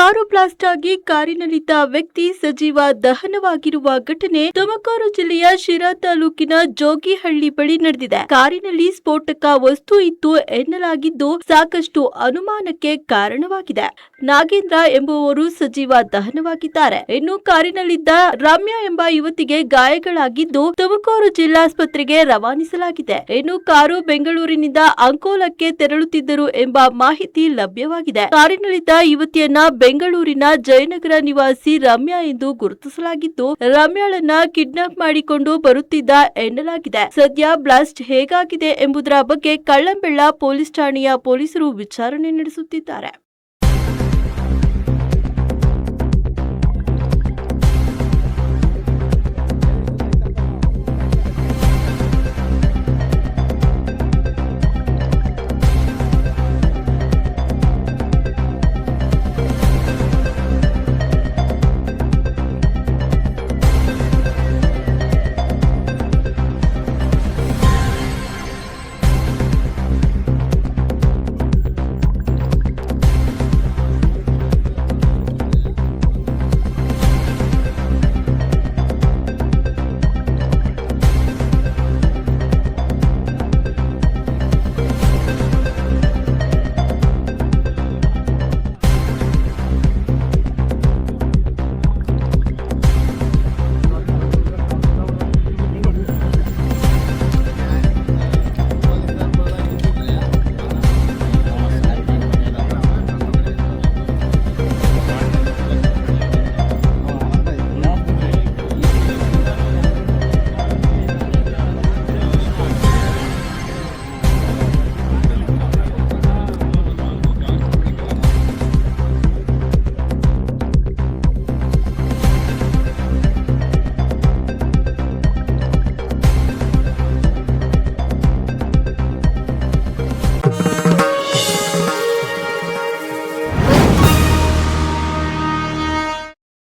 Car blast ಆಗಿ ಕಾರಿನಲ್ಲಿದ್ದ ವ್ಯಕ್ತಿ ಸಜೀವ ದಹನವಾಗಿರುವ ಘಟನೆ ತುಮಕೂರು ಜಿಲ್ಲೆಯ ಶಿರಾ ತಾಲೂಕಿನ ಜೋಗಿಹಳ್ಳಿ ಬಳಿ ನಡೆದಿದೆ. ಕಾರಿನಲ್ಲಿ ಸ್ಫೋಟಕ ವಸ್ತು ಇತ್ತು ಎನ್ನಲಾಗಿದ್ದು ಸಾಕಷ್ಟು ಅನುಮಾನಕ್ಕೆ ಕಾರಣವಾಗಿದೆ. ನಾಗೇಂದ್ರ ಎಂಬುವವರು ಸಜೀವ ದಹನವಾಗಿದ್ದಾರೆ. ಇನ್ನು ಕಾರಿನಲ್ಲಿದ್ದ ರಮ್ಯಾ ಎಂಬ ಯುವತಿಗೆ ಗಾಯಗಳಾಗಿದ್ದು ತುಮಕೂರು ಜಿಲ್ಲಾಸ್ಪತ್ರೆಗೆ ರವಾನಿಸಲಾಗಿದೆ. ಇನ್ನು ಕಾರು ಬೆಂಗಳೂರಿನಿಂದ ಅಂಕೋಲಕ್ಕೆ ತೆರಳುತ್ತಿದ್ದರು ಎಂಬ ಮಾಹಿತಿ ಲಭ್ಯವಾಗಿದೆ. ಕಾರಿನಲ್ಲಿದ್ದ ಯುವತಿಯನ್ನ ಬೆಂಗಳೂರಿನ ಜಯನಗರ ನಿವಾಸಿ ರಮ್ಯಾ ಎಂದು ಗುರುತಿಸಲಾಗಿದ್ದು, ರಮ್ಯಾಳನ್ನ ಕಿಡ್ನಾಪ್ ಮಾಡಿಕೊಂಡು ಬರುತ್ತಿದ್ದ ಎನ್ನಲಾಗಿದೆ. ಸದ್ಯ ಬ್ಲಾಸ್ಟ್ ಹೇಗಾಗಿದೆ ಎಂಬುದರ ಬಗ್ಗೆ ಕಳ್ಳಂಬೆಳ್ಳ ಪೊಲೀಸ್ ಠಾಣೆಯ ಪೊಲೀಸರು ವಿಚಾರಣೆ ನಡೆಸುತ್ತಿದ್ದಾರೆ.